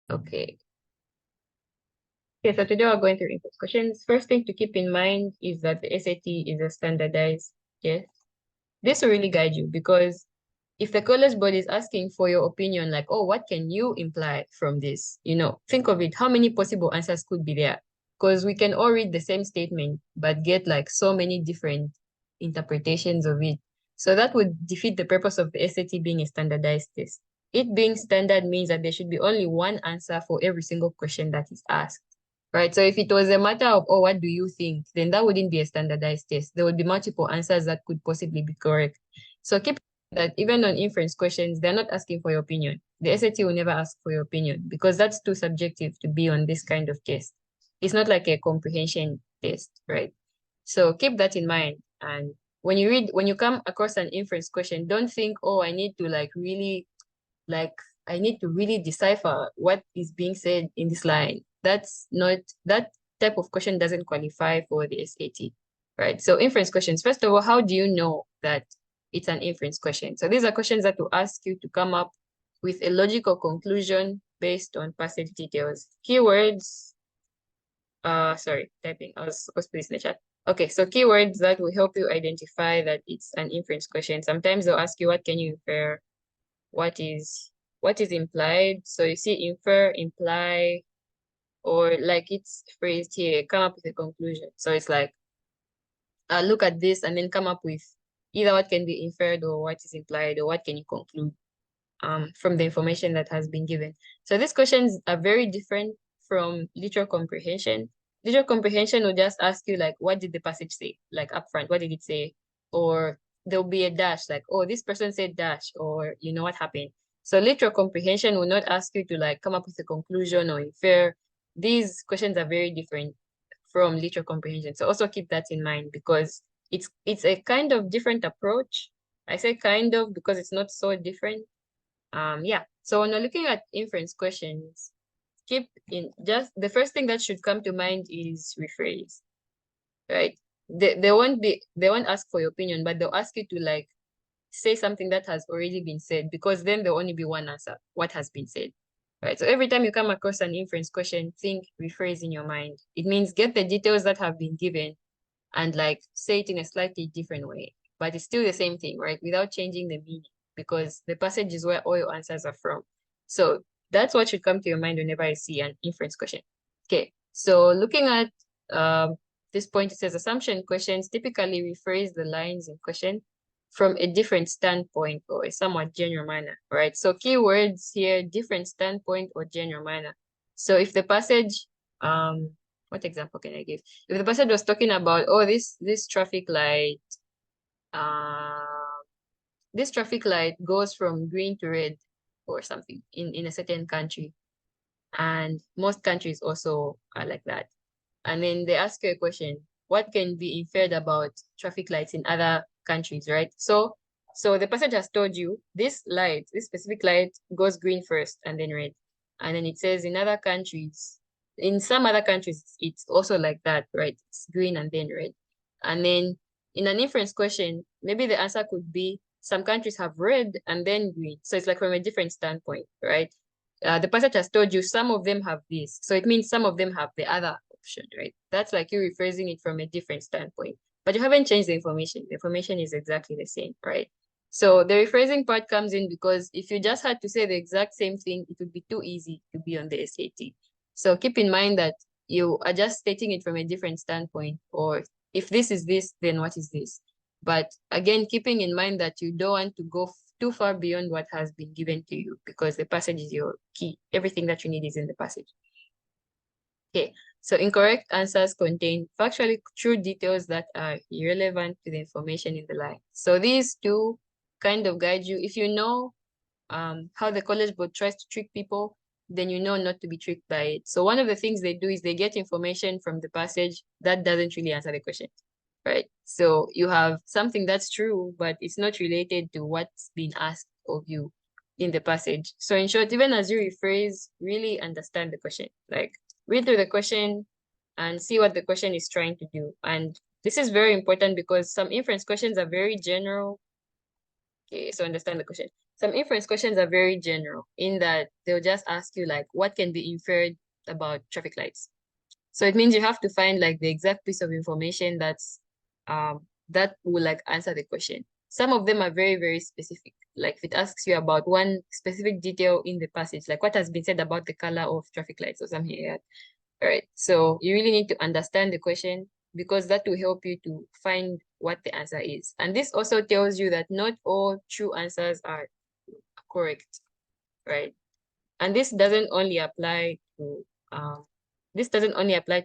Okay. Okay, so today we're going through input questions. First thing to keep in mind is that the SAT is a standardized test. This will really guide you because if the college board is asking for your opinion, like, oh, what can you imply from this? Think of it, how many possible answers could be there? Because we can all read the same statement, but get like so many different interpretations of it. So that would defeat the purpose of the SAT being a standardized test. It being standard means that there should be only one answer for every single question that is asked. Right. So if it was a matter of, oh, what do you think? Then that wouldn't be a standardized test. There would be multiple answers that could possibly be correct. So keep that even on inference questions, they're not asking for your opinion. The SAT will never ask for your opinion because that's too subjective to be on this kind of test. It's not like a comprehension test, right? So keep that in mind. And when you come across an inference question, don't think, oh, like, I need to really decipher what is being said in this line. That type of question doesn't qualify for the SAT, right? So inference questions, first of all, how do you know that it's an inference question? So these are questions that will ask you to come up with a logical conclusion based on passage details. Keywords, sorry, typing. I was supposed to put this in the chat. Okay, so keywords that will help you identify that it's an inference question. Sometimes they'll ask you, what can you infer? What is implied? So you see infer, imply, or like it's phrased here, come up with a conclusion. So it's like, look at this and then come up with either what can be inferred or what is implied or what can you conclude from the information that has been given. So these questions are very different from literal comprehension. Literal comprehension will just ask you like, what did the passage say? Like upfront, what did it say? Or there'll be a dash like, oh, this person said dash, or what happened. So literal comprehension will not ask you to like come up with a conclusion or infer. These questions are very different from literal comprehension. So also keep that in mind because it's a kind of different approach. I say kind of because it's not so different. Yeah. So when we're looking at inference questions, keep in just the first thing that should come to mind is rephrase, right? They won't ask for your opinion, but they'll ask you to like say something that has already been said because then there'll only be one answer, what has been said. Right. So every time you come across an inference question, think rephrase in your mind. It means get the details that have been given and like say it in a slightly different way, but it's still the same thing, right? Without changing the meaning because the passage is where all your answers are from. So that's what should come to your mind whenever I see an inference question. Okay, so looking at this point, it says assumption questions typically rephrase the lines in question from a different standpoint or a somewhat general manner, right? So keywords here, different standpoint or general manner. So if the passage, what example can I give? If the passage was talking about, oh, this traffic light, uh, this traffic light goes from green to red or something in a certain country, and most countries also are like that. And then they ask you a question, what can be inferred about traffic lights in other countries, right? So the passage has told you this specific light goes green first and then red. And then it says in some other countries, it's also like that, right? It's green and then red. And then in an inference question, maybe the answer could be some countries have red and then green. So it's like from a different standpoint, right? The passage has told you some of them have this. So it means some of them have the other option, right? That's like you rephrasing it from a different standpoint. But you haven't changed the information. The information is exactly the same, right? So the rephrasing part comes in because if you just had to say the exact same thing, it would be too easy to be on the SAT. So keep in mind that you are just stating it from a different standpoint, or if this is this, then what is this? But again, keeping in mind that you don't want to go too far beyond what has been given to you because the passage is your key. Everything that you need is in the passage. Okay, so incorrect answers contain factually true details that are irrelevant to the information in the line. So these two kind of guide you. If you know how the College Board tries to trick people, then you know not to be tricked by it. So one of the things they do is they get information from the passage that doesn't really answer the question, right? So you have something that's true, but it's not related to what's been asked of you in the passage. So in short, even as you rephrase, really understand the question. Like read through the question and see what the question is trying to do. And this is very important because some inference questions are very general Okay, so understand the question. Some inference questions are very general in that they'll just ask you like, what can be inferred about traffic lights? So it means you have to find like the exact piece of information that will like answer the question. Some of them are very, very specific. Like if it asks you about one specific detail in the passage, like what has been said about the color of traffic lights or something like that. All right. So you really need to understand the question because that will help you to find what the answer is. And this also tells you that not all true answers are correct, right? And this doesn't only apply to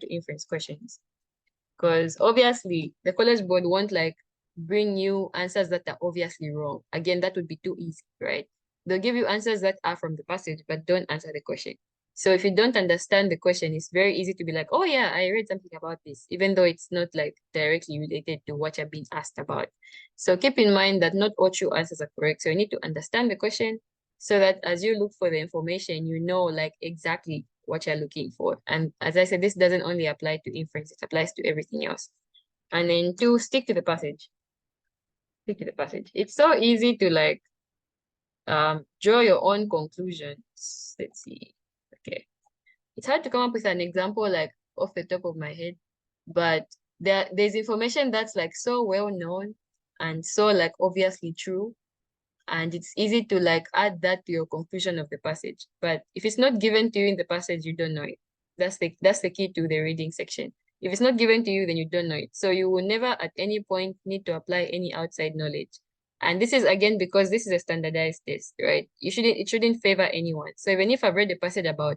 inference questions. Because obviously the College Board won't like bring you answers that are obviously wrong. Again, that would be too easy, right? They'll give you answers that are from the passage, but don't answer the question. So if you don't understand the question, it's very easy to be like, oh yeah, I read something about this, even though it's not like directly related to what you're being asked about. So keep in mind that not all true answers are correct. So you need to understand the question so that as you look for the information, you know like exactly what you're looking for. And as I said, this doesn't only apply to inference, it applies to everything else. And then two, stick to the passage. Stick to the passage. It's so easy to like draw your own conclusions. Let's see. Okay. It's hard to come up with an example like off the top of my head, but there's information that's like so well known and so like obviously true, and it's easy to like add that to your conclusion of the passage. But if it's not given to you in the passage, you don't know it. That's the key to the reading section. If it's not given to you, then you don't know it. So you will never at any point need to apply any outside knowledge. And this is again because this is a standardized test, right? It shouldn't favor anyone. So even if I've read a passage about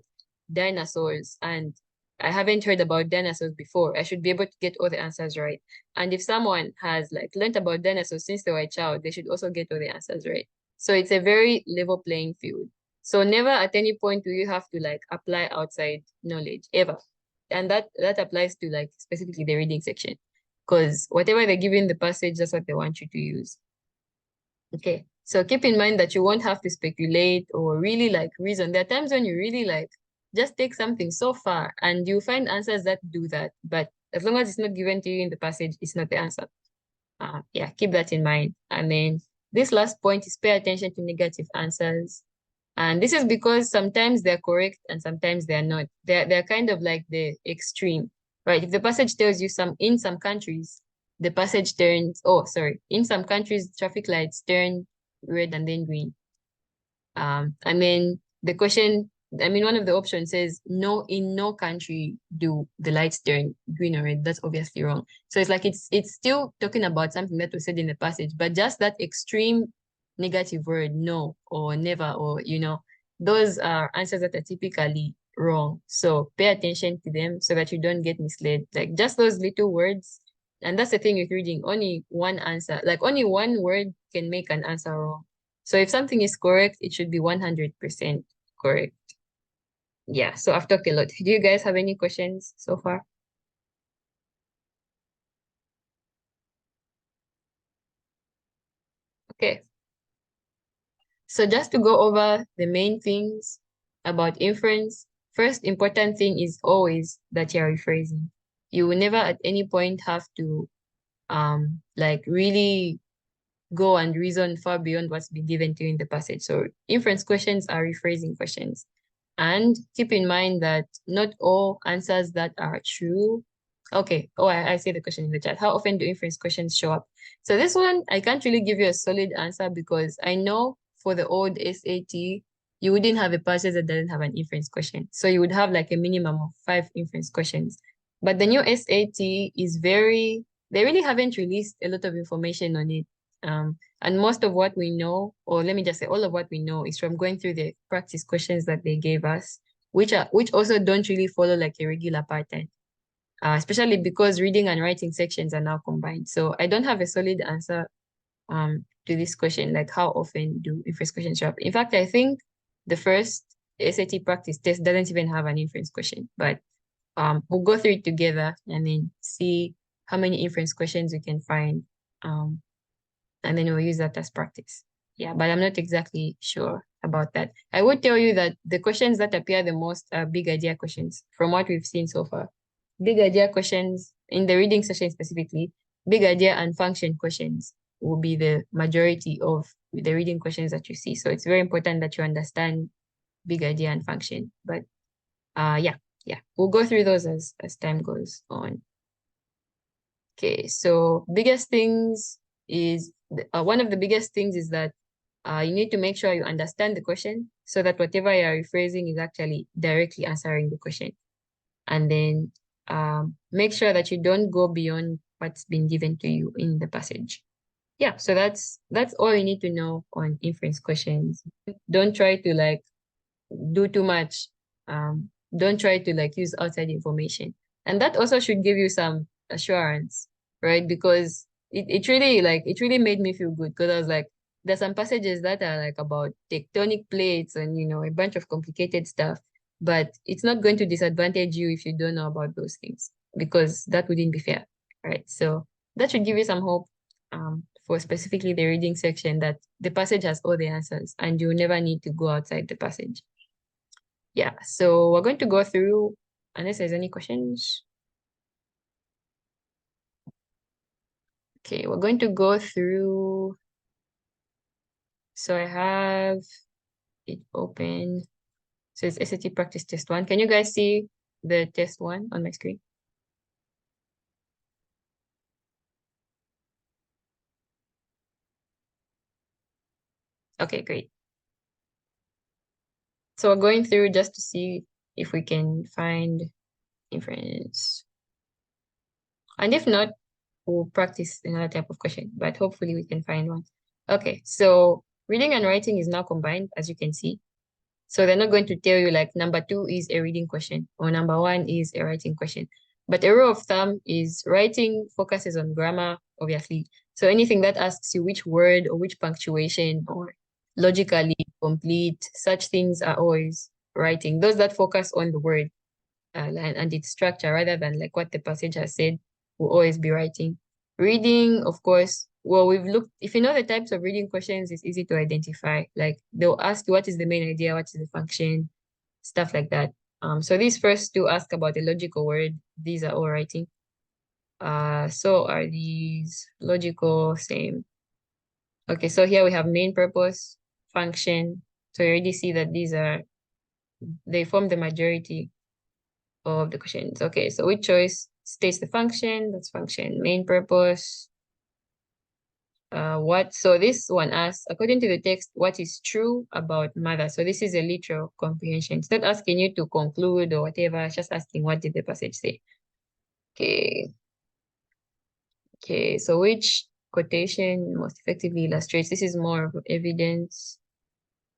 dinosaurs and I haven't heard about dinosaurs before, I should be able to get all the answers right. And if someone has like learned about dinosaurs since they were a child, they should also get all the answers right. So it's a very level playing field. So never at any point do you have to like apply outside knowledge ever. And that applies to like specifically the reading section. Because whatever they give you in the passage, that's what they want you to use. Okay. So keep in mind that you won't have to speculate or really like reason. There are times when you really like just take something so far and you find answers that do that. But as long as it's not given to you in the passage, it's not the answer. Yeah, keep that in mind. And then this last point is pay attention to negative answers. And this is because sometimes they're correct and sometimes they're not. They're kind of like the extreme, right? If the passage tells you in some countries, the passage turns, oh, sorry, in some countries, traffic lights turn red and then green. And then the question, I mean, one of the options says, no, in no country do the lights turn green or red. That's obviously wrong. So it's like it's still talking about something that was said in the passage, but just that extreme negative word, no, or never, or, those are answers that are typically wrong. So pay attention to them so that you don't get misled. Like just those little words. And that's the thing with reading, only one answer, like only one word can make an answer wrong. So if something is correct, it should be 100% correct. Yeah, so I've talked a lot. Do you guys have any questions so far? Okay. So just to go over the main things about inference, first important thing is always that you're rephrasing. You will never at any point have to like really go and reason far beyond what's been given to you in the passage. So inference questions are rephrasing questions. And keep in mind that not all answers that are true. Okay. Oh, I see the question in the chat. How often do inference questions show up? So this one, I can't really give you a solid answer because I know for the old SAT, you wouldn't have a passage that doesn't have an inference question. So you would have like a minimum of 5 inference questions. But the new SAT is they really haven't released a lot of information on it. And most of what we know, or let me just say all of what we know is from going through the practice questions that they gave us, which also don't really follow like a regular pattern. Especially because reading and writing sections are now combined. So I don't have a solid answer to this question, like how often do inference questions show up? In fact, I think the first SAT practice test doesn't even have an inference question, but we'll go through it together and then see how many inference questions we can find. And then we'll use that as practice. Yeah, but I'm not exactly sure about that. I would tell you that the questions that appear the most are big idea questions from what we've seen so far. Big idea questions in the reading session specifically, big idea and function questions will be the majority of the reading questions that you see. So it's very important that you understand big idea and function. But yeah, we'll go through those as time goes on. Okay, so biggest things is one of the biggest things is that you need to make sure you understand the question so that whatever you're rephrasing is actually directly answering the question. And then make sure that you don't go beyond what's been given to you in the passage. Yeah, so that's all you need to know on inference questions. Don't try to like do too much. Don't try to like use outside information. And that also should give you some assurance, right? Because it really made me feel good because I was like, there's some passages that are like about tectonic plates and a bunch of complicated stuff, but it's not going to disadvantage you if you don't know about those things because that wouldn't be fair, right? So that should give you some hope for specifically the reading section that the passage has all the answers and you never need to go outside the passage. Yeah, so we're going to go through, unless there's any questions. Okay, we're going to go through. So I have it open. So it's SAT practice test 1. Can you guys see the test 1 on my screen? Okay, great. So we're going through just to see if we can find inference. And if not, we'll practice another type of question, but hopefully we can find one. Okay, so reading and writing is now combined, as you can see. So they're not going to tell you like number 2 is a reading question or number 1 is a writing question. But a rule of thumb is writing focuses on grammar, obviously. So anything that asks you which word or which punctuation or logically complete, such things are always writing. Those that focus on the word and its structure rather than like what the passage has said will always be writing. Reading, of course, well, we've looked, if you know the types of reading questions, it's easy to identify. Like they'll ask you what is the main idea, what is the function, stuff like that. So these first two ask about a logical word. These are all writing. So are these logical, same. Okay, so here we have main purpose, function. So you already see that they form the majority of the questions. Okay, so which choice states the function? That's function. Main purpose. So this one asks, according to the text, what is true about mother? So this is a literal comprehension. It's not asking you to conclude or whatever, it's just asking what did the passage say. Okay. Okay, so which quotation most effectively illustrates? This is more of evidence.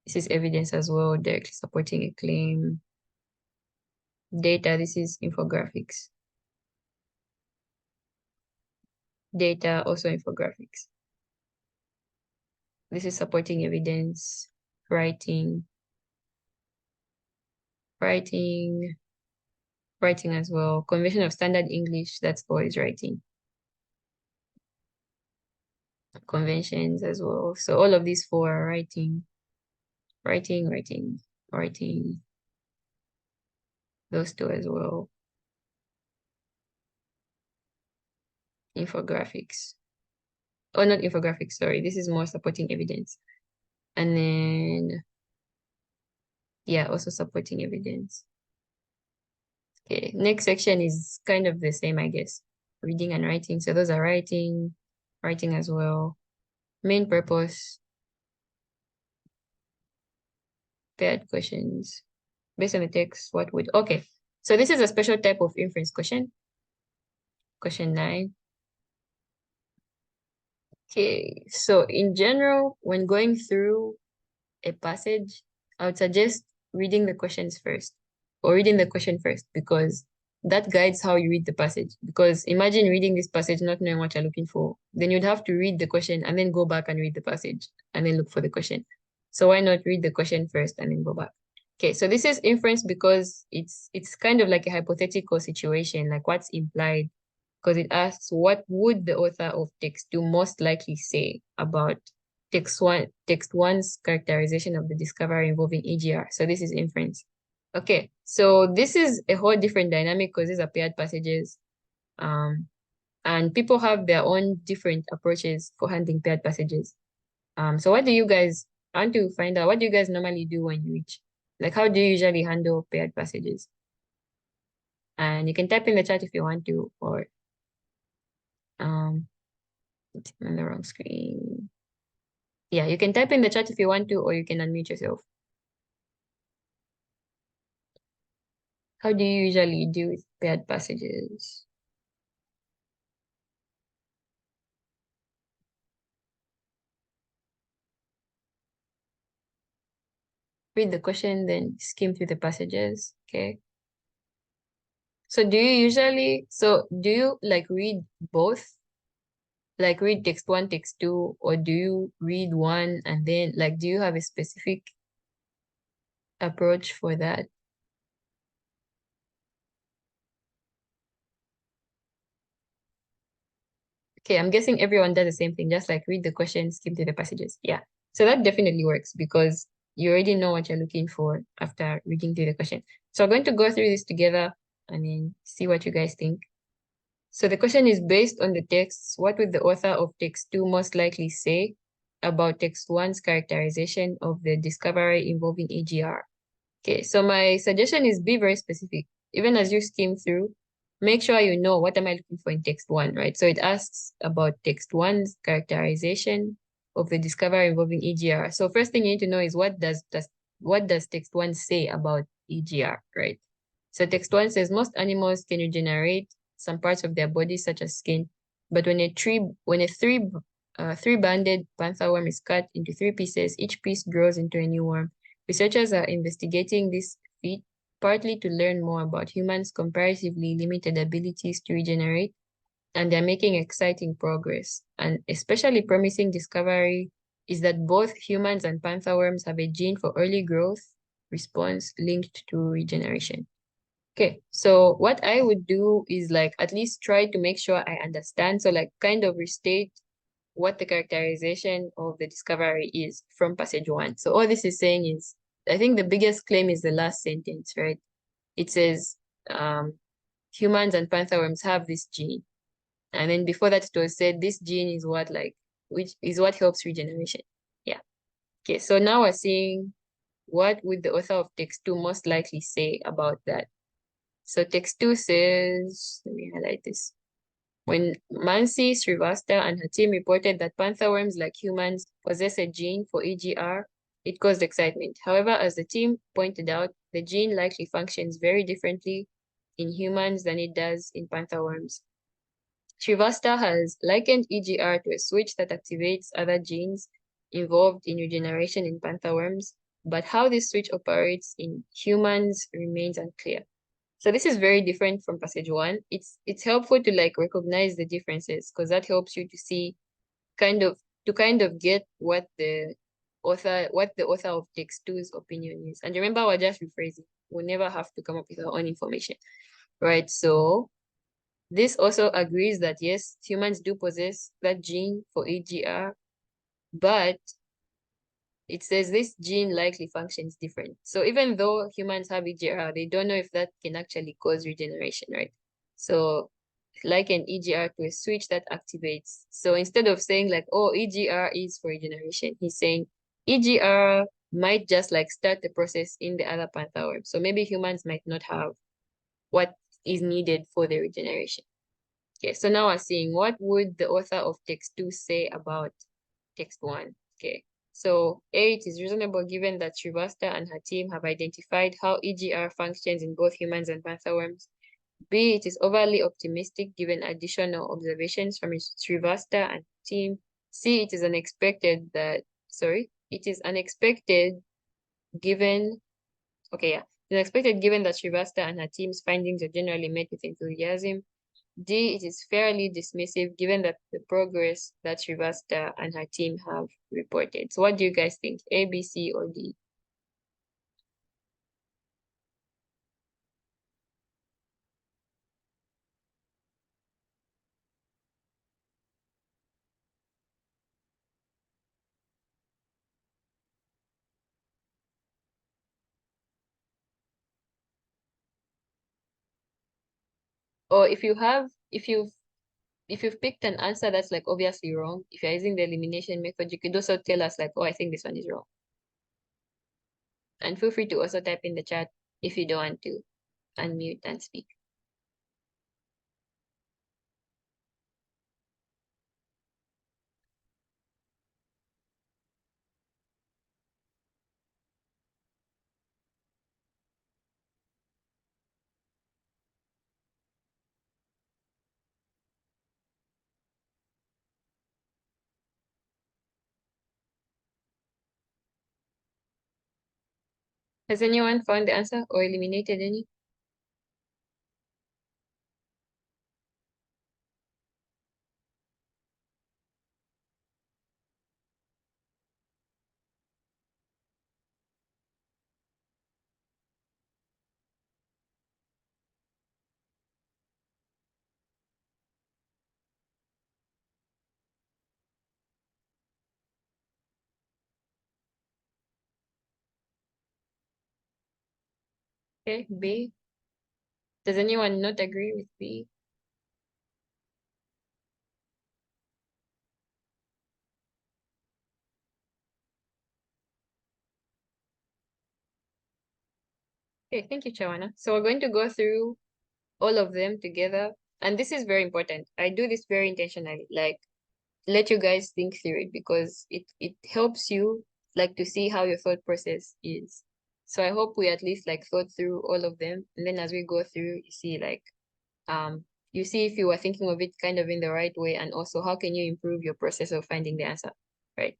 This is evidence as well, directly supporting a claim. Data, this is infographics. Data, also infographics. This is supporting evidence, writing, writing as well. Convention of standard English, that's always writing. Conventions as well. So all of these four are writing, writing. Those two as well. Infographics. Oh, not infographics, sorry. This is more supporting evidence. And then, yeah, also supporting evidence. Okay, next section is kind of the same, I guess. Reading and writing. So those are writing as well. Main purpose, paired questions. Based on the text, what would, okay. So this is a special type of inference question. Question 9. Okay, so in general, when going through a passage, I would suggest reading the questions first or reading the question first because that guides how you read the passage. Because imagine reading this passage not knowing what you're looking for, then you'd have to read the question and then go back and read the passage and then look for the question. So why not read the question first and then go back? Okay, so this is inference because it's kind of like a hypothetical situation, like what's implied, because it asks what would the author of text 2 most likely say about text one's characterization of the discovery involving EGR. So this is inference. Okay, so this is a whole different dynamic because these are paired passages. And people have their own different approaches for handling paired passages. So what do you guys I want to find out what do you guys normally do when you reach? Like how do you usually handle paired passages? And you can type in the chat if you want to, or um it's on the wrong screen. Yeah, you can type in the chat if you want to, or you can unmute yourself. How do you usually deal with paired passages? Read the question, then skim through the passages. Okay. So do you like read both? Like read text one, text two, or do you read one and then like do you have a specific approach for that? Okay, I'm guessing everyone does the same thing, just like read the question, skim through the passages. Yeah. So that definitely works because you already know what you're looking for after reading through the question. So I'm going to go through this together and then see what you guys think. So the question is based on the texts, what would the author of text two most likely say about text one's characterization of the discovery involving AGR? Okay, so my suggestion is be very specific. Even as you skim through, make sure you know what am I looking for in text one, right? So it asks about text one's characterization of the discovery involving EGR. So first thing you need to know is what does text one say about EGR, right? So text one says most animals can regenerate some parts of their body, such as skin, but when a three-banded panther worm is cut into three pieces, each piece grows into a new worm. Researchers are investigating this feat partly to learn more about humans' comparatively limited abilities to regenerate, and they're making exciting progress. An especially promising discovery is that both humans and panther worms have a gene for early growth response linked to regeneration. Okay, so what I would do is like at least try to make sure I understand. So like kind of restate what the characterization of the discovery is from passage one. So all this is saying is, I think the biggest claim is the last sentence, right? It says humans and panther worms have this gene. And then before that, it was said this gene is which is what helps regeneration. Yeah. Okay, so now we're seeing what would the author of text two most likely say about that. So text two says, let me highlight this. When Mansi Srivastava and her team reported that panther worms, like humans, possess a gene for EGR, it caused excitement. However, as the team pointed out, the gene likely functions very differently in humans than it does in panther worms. Srivastava has likened EGR to a switch that activates other genes involved in regeneration in panther worms, but how this switch operates in humans remains unclear. So this is very different from passage one. It's helpful to like recognize the differences because that helps you to see kind of get what the author of text two's opinion is. And remember, we're just rephrasing. We'll never have to come up with our own information. Right. So this also agrees that yes, humans do possess that gene for AGR, but it says this gene likely functions different. So even though humans have EGR, they don't know if that can actually cause regeneration, right? So like an EGR to a switch that activates. So instead of saying like, oh, EGR is for regeneration, he's saying EGR might just like start the process in the other panther worm. So maybe humans might not have what is needed for the regeneration. Okay, so now we're seeing what would the author of text two say about text one. Okay, so A, it is reasonable given that Srivastava and her team have identified how EGR functions in both humans and panther worms. B, it is overly optimistic given additional observations from Srivastava and team. C, it is unexpected given, okay, yeah, it's unexpected given that Srivastava and her team's findings are generally met with enthusiasm. D, it is fairly dismissive given that the progress that Srivastava and her team have reported. So what do you guys think? A, B, C, or D? Or if you if you've picked an answer that's like obviously wrong, if you're using the elimination method, you could also tell us like, oh, I think this one is wrong. And feel free to also type in the chat if you don't want to unmute and speak. Has anyone found the answer or eliminated any? Okay, B. Does anyone not agree with B? Okay, thank you, Chawana. So we're going to go through all of them together. And this is very important. I do this very intentionally, like let you guys think through it because it helps you like to see how your thought process is. So I hope we at least like thought through all of them. And then as we go through, you see like you see if you were thinking of it kind of in the right way, and also how can you improve your process of finding the answer, right?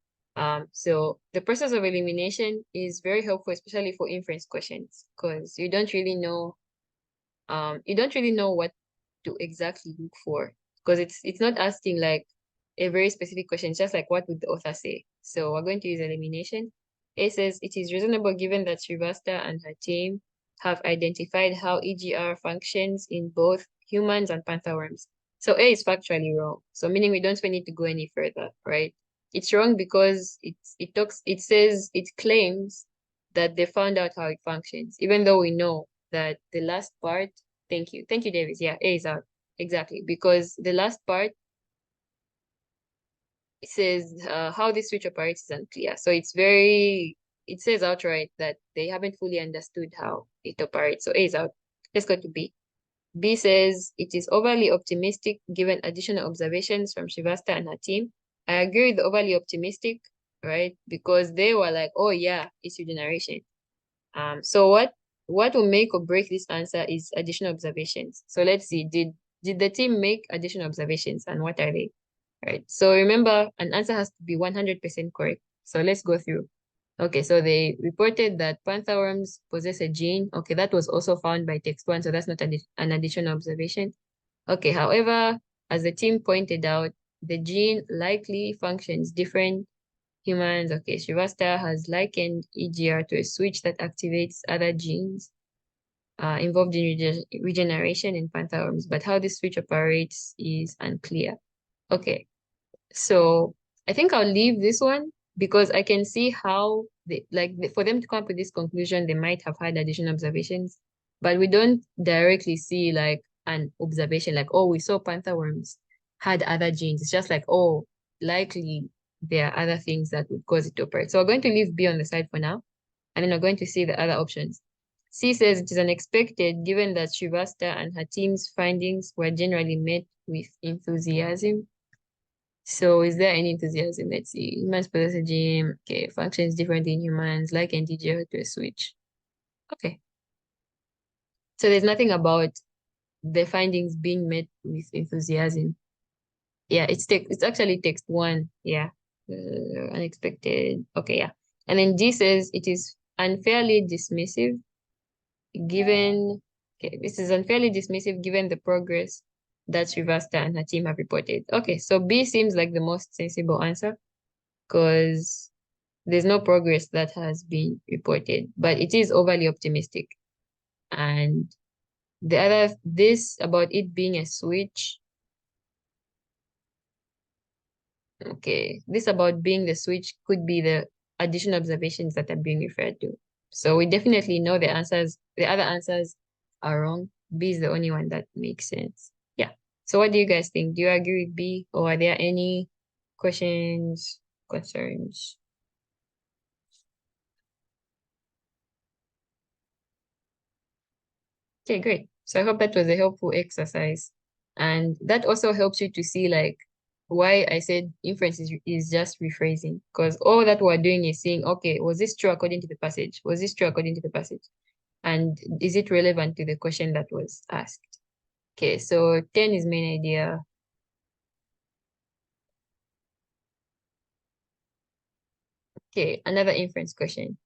So the process of elimination is very helpful, especially for inference questions, because you don't really know what to exactly look for, because it's not asking like a very specific question. It's just like what would the author say. So we're going to use elimination. A says it is reasonable given that Srivasta and her team have identified how EGR functions in both humans and panther worms. So A is factually wrong. So meaning we don't need to go any further, right? It's wrong because it says it claims that they found out how it functions, even though we know that the last part. Thank you. Thank you, Davis. Yeah, A is out. Exactly. Because the last part, it says how this switch operates is unclear. So it says outright that they haven't fully understood how it operates. So A is out. Let's go to B. B says it is overly optimistic given additional observations from Shivasta and her team. I agree with the overly optimistic, right? Because they were like, oh yeah, it's regeneration. So what will make or break this answer is additional observations. So let's see, did the team make additional observations and what are they? Right. So remember, an answer has to be 100% correct. So let's go through. Okay, so they reported that panther worms possess a gene. Okay, that was also found by text one, so that's not an additional observation. Okay, however, as the team pointed out, the gene likely functions different humans. Okay, Srivasta has likened EGR to a switch that activates other genes involved in regeneration in panther worms, but how this switch operates is unclear. Okay, so I think I'll leave this one because I can see how for them to come up with this conclusion, they might have had additional observations, but we don't directly see like an observation like, oh, we saw panther worms had other genes. It's just like, oh, likely there are other things that would cause it to operate. So we're going to leave B on the side for now, and then we're going to see the other options. C says it is unexpected given that Srivasta and her team's findings were generally met with enthusiasm. So is there any enthusiasm? Let's see. Humans possess a gene. Okay, functions differently in humans, like integer to a switch. Okay. So there's nothing about the findings being met with enthusiasm. Yeah, it's actually text one. Yeah. Unexpected. Okay, yeah. And then D says it is unfairly dismissive given this is unfairly dismissive given the progress that Srivasta and her team have reported. Okay, so B seems like the most sensible answer because there's no progress that has been reported, but it is overly optimistic. And this about it being a switch, okay, this about being the switch could be the additional observations that are being referred to. So we definitely know the other answers are wrong. B is the only one that makes sense. Yeah. So what do you guys think? Do you agree with B, or are there any questions, concerns? Okay, great. So I hope that was a helpful exercise. And that also helps you to see like why I said inference is just rephrasing. Because all that we're doing is saying, okay, was this true according to the passage? Was this true according to the passage? And is it relevant to the question that was asked? Okay, so 10 is main idea. Okay, another inference question.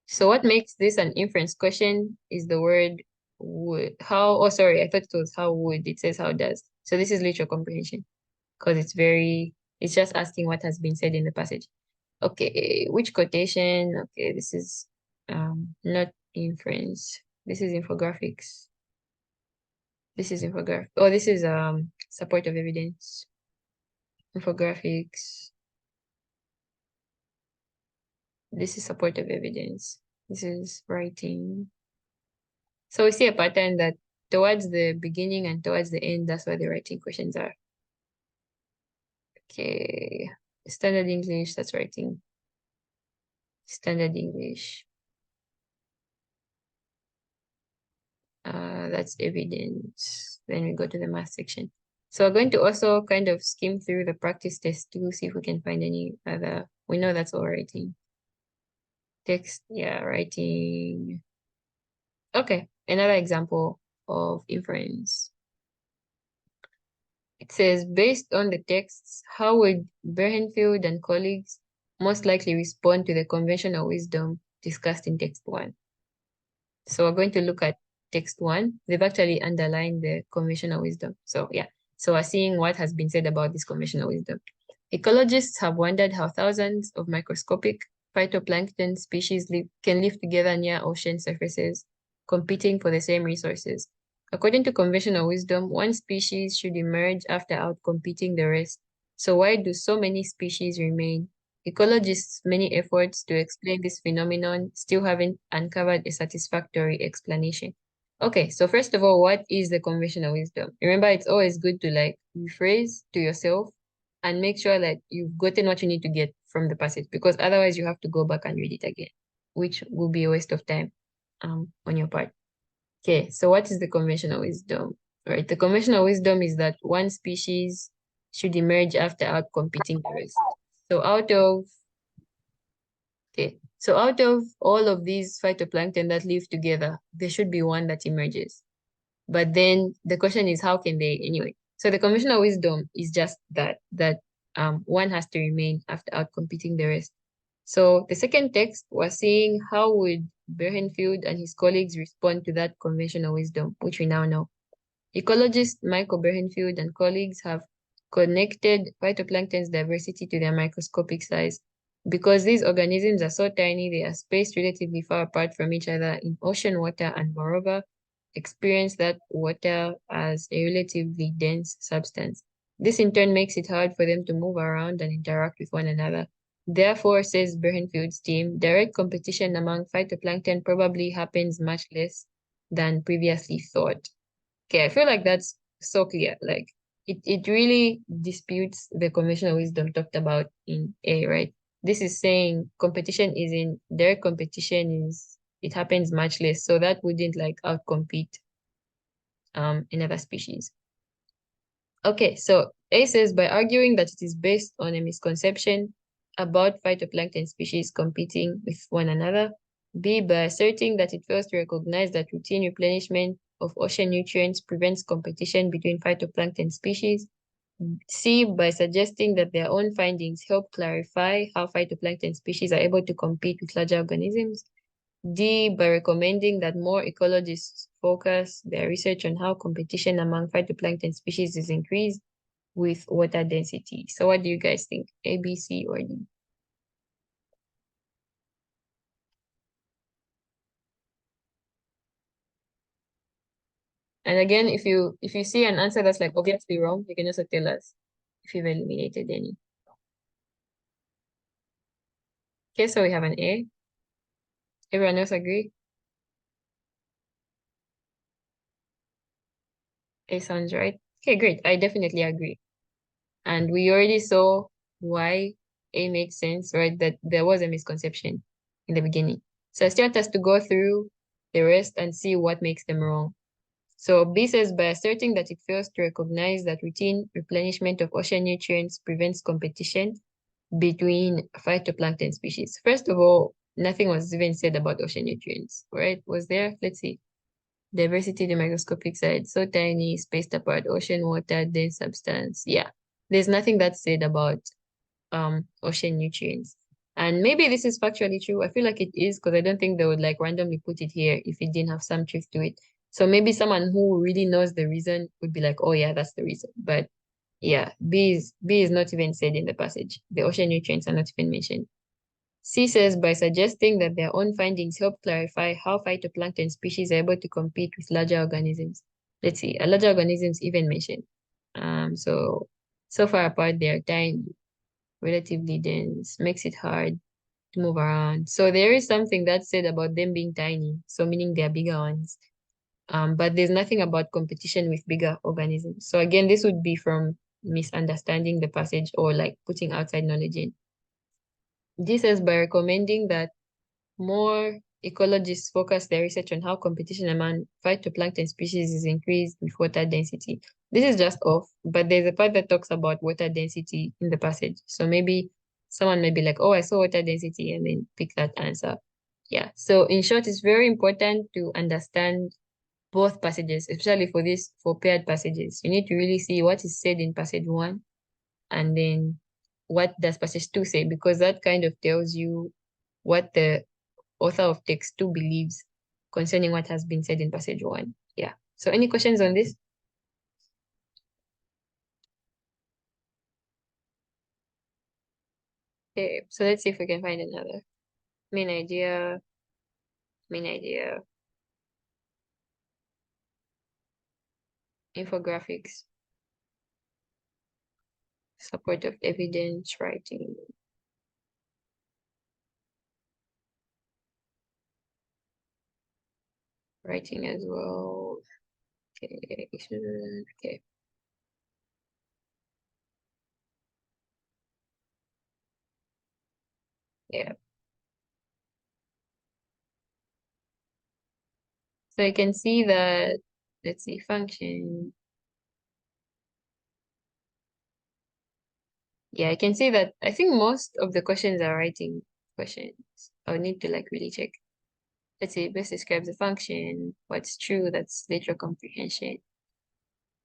So what makes this an inference question is the word would. How, oh, sorry, I thought it was how would. It says how does. So this is literal comprehension because it's just asking what has been said in the passage. Okay, which quotation? Okay, this is not inference. This is infographics. This is infographic. Oh, this is support of evidence. Infographics. This is support of evidence. This is writing. So we see a pattern that towards the beginning and towards the end, that's where the writing questions are. Okay. Standard English, that's writing. Standard English. That's evidence. Then we go to the math section. So we're going to also kind of skim through the practice test to see if we can find any other. We know that's all writing. Text, yeah, writing. Okay, another example of inference. It says, based on the texts, how would Berhenfield and colleagues most likely respond to the conventional wisdom discussed in text one? So we're going to look at text one. They've actually underlined the conventional wisdom. So yeah, so we're seeing what has been said about this conventional wisdom. Ecologists have wondered how thousands of microscopic phytoplankton species can live together near ocean surfaces, competing for the same resources. According to conventional wisdom, one species should emerge after outcompeting the rest. So why do so many species remain? Ecologists' many efforts to explain this phenomenon still haven't uncovered a satisfactory explanation. Okay, so first of all, what is the conventional wisdom? Remember, it's always good to like rephrase to yourself and make sure that you've gotten what you need to get from the passage, because otherwise you have to go back and read it again, which will be a waste of time on your part. Okay, so what is the conventional wisdom? Right, the conventional wisdom is that one species should emerge after outcompeting the rest. So out of all of these phytoplankton that live together, there should be one that emerges. But then the question is, how can they anyway? So the conventional wisdom is just that one has to remain after outcompeting the rest. So the second text was saying how would Berhenfield and his colleagues respond to that conventional wisdom, which we now know. Ecologist Michael Berhenfield and colleagues have connected phytoplankton's diversity to their microscopic size. Because these organisms are so tiny, they are spaced relatively far apart from each other in ocean water and moreover, experience that water as a relatively dense substance. This in turn makes it hard for them to move around and interact with one another. Therefore, says Berhenfield's team, direct competition among phytoplankton probably happens much less than previously thought. Okay, I feel like that's so clear. Like it really disputes the conventional wisdom talked about in A, right? This is saying competition is in their competition is it happens much less. So that wouldn't like outcompete another species. Okay, so A says by arguing that it is based on a misconception about phytoplankton species competing with one another. B, by asserting that it fails to recognize that routine replenishment of ocean nutrients prevents competition between phytoplankton species. C, by suggesting that their own findings help clarify how phytoplankton species are able to compete with larger organisms. D, by recommending that more ecologists focus their research on how competition among phytoplankton species is increased with water density. So what do you guys think? A, B, C, or D? And again, if you see an answer that's like obviously wrong, you can also tell us if you've eliminated any. Okay, so we have an A. Everyone else agree? A sounds right. Okay, great. I definitely agree. And we already saw why A makes sense, right? That there was a misconception in the beginning. So I still want us to go through the rest and see what makes them wrong. So B says by asserting that it fails to recognize that routine replenishment of ocean nutrients prevents competition between phytoplankton species. First of all, nothing was even said about ocean nutrients, right? Was there? Let's see. Diversity, the microscopic side, so tiny, spaced apart, ocean water, dense substance. Yeah, there's nothing that's said about ocean nutrients. And maybe this is factually true. I feel like it is because I don't think they would like randomly put it here if it didn't have some truth to it. So maybe someone who really knows the reason would be like, oh yeah, that's the reason. But yeah, B is not even said in the passage. The ocean nutrients are not even mentioned. C says by suggesting that their own findings help clarify how phytoplankton species are able to compete with larger organisms. Let's see, are larger organisms even mentioned? So far apart, they are tiny, relatively dense, makes it hard to move around. So there is something that's said about them being tiny, so meaning they're bigger ones. But there's nothing about competition with bigger organisms. So again, this would be from misunderstanding the passage or like putting outside knowledge in. This is by recommending that more ecologists focus their research on how competition among phytoplankton species is increased with water density. This is just off, but there's a part that talks about water density in the passage. So maybe someone may be like, oh, I saw water density, and then pick that answer. Yeah. So in short, it's very important to understand both passages, especially for paired passages. You need to really see what is said in passage one and then what does passage two say, because that kind of tells you what the author of text two believes concerning what has been said in passage one. Yeah. So any questions on this? Okay, so let's see if we can find another. Main idea, main idea, infographics, support of evidence, writing as well. Okay, okay. Yeah. So you can see that, let's see, function. Yeah, I can see that I think most of the questions are writing questions. I would need to like really check. Let's see, best describes the function. What's true? That's literal comprehension.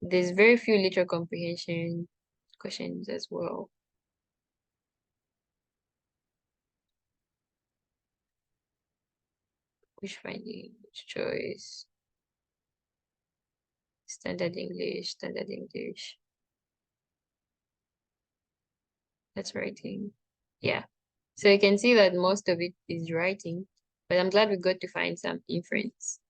There's very few literal comprehension questions as well. Which finding? Which choice? Standard English, standard English. That's writing. Yeah. So you can see that most of it is writing, but I'm glad we got to find some inference.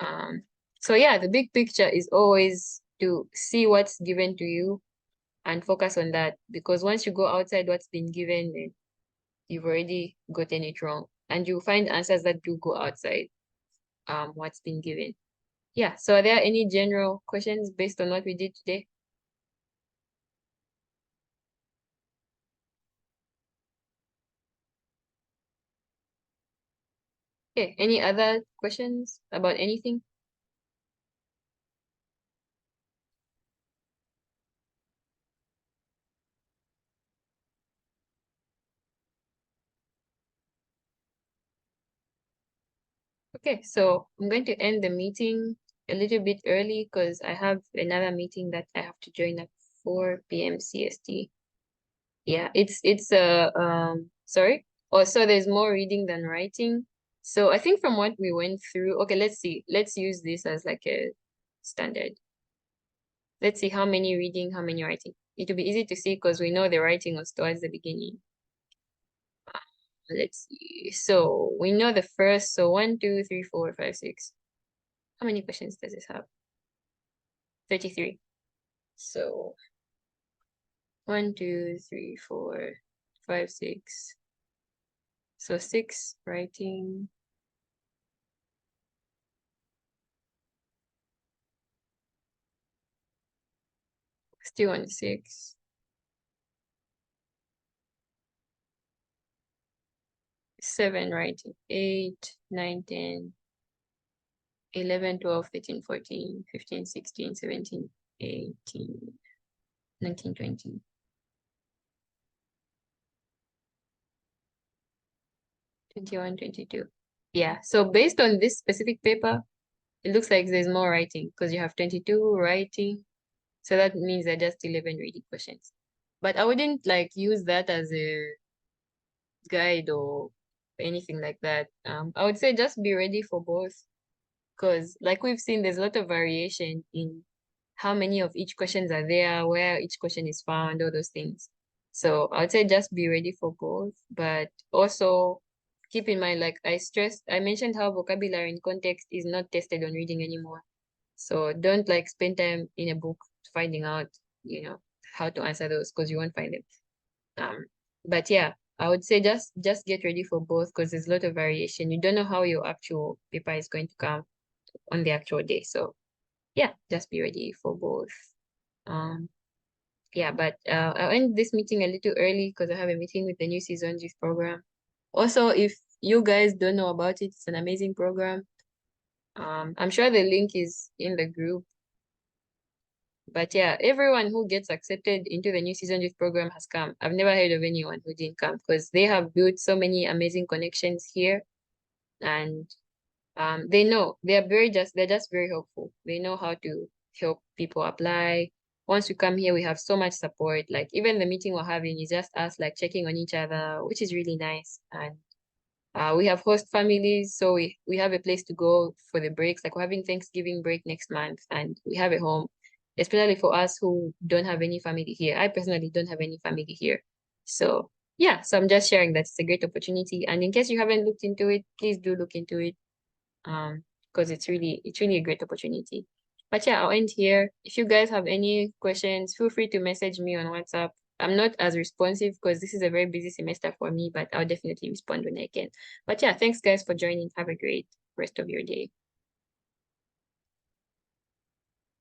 Um, so yeah, the big picture is always to see what's given to you and focus on that, because once you go outside what's been given, then you've already gotten it wrong. And you'll find answers that do go outside what's been given. Yeah, so are there any general questions based on what we did today? Okay, any other questions about anything? Okay, so I'm going to end the meeting a little bit early because I have another meeting that I have to join at 4 p.m. CST. Yeah, it's sorry. Oh, so there's more reading than writing. So I think from what we went through, okay, let's see. Let's use this as like a standard. Let's see how many reading, how many writing. It will be easy to see because we know the writing was towards the beginning. Let's see. So we know the first, so 1, 2, 3, 4, 5, 6. How many questions does this have? 33. So 1, 2, 3, 4, 5, 6. So 6 writing. Still on 6. 7 writing. 8, 9, 10, 11, 12, 13, 14, 15, 16, 17, 18, 19, 20. 21, 22. Yeah, so based on this specific paper, it looks like there's more writing because you have 22 writing. So that means they're just 11 reading questions. But I wouldn't like use that as a guide or anything like that. I would say just be ready for both because like we've seen, there's a lot of variation in how many of each questions are there, where each question is found, all those things. So I would say just be ready for both, but also keep in mind, like I mentioned how vocabulary in context is not tested on reading anymore. So don't like spend time in a book finding out, how to answer those because you won't find them. Um, but yeah, I would say just get ready for both because there's a lot of variation. You don't know how your actual paper is going to come on the actual day. So yeah, just be ready for both. Um, yeah, but I'll end this meeting a little early because I have a meeting with the new season youth program. Also, if you guys don't know about it, it's an amazing program. I'm sure the link is in the group. But yeah, everyone who gets accepted into the new season youth program has come. I've never heard of anyone who didn't come because they have built so many amazing connections here, and they know they're just very helpful. They know how to help people apply. Once we come here, we have so much support. Like even the meeting we're having is just us like checking on each other, which is really nice. And we have host families, so we have a place to go for the breaks. Like we're having Thanksgiving break next month, and we have a home, especially for us who don't have any family here. I personally don't have any family here. So yeah, so I'm just sharing that it's a great opportunity. And in case you haven't looked into it, please do look into it. Because it's really a great opportunity. But yeah, I'll end here. If you guys have any questions, feel free to message me on WhatsApp. I'm not as responsive because this is a very busy semester for me, but I'll definitely respond when I can. But yeah, thanks guys for joining. Have a great rest of your day.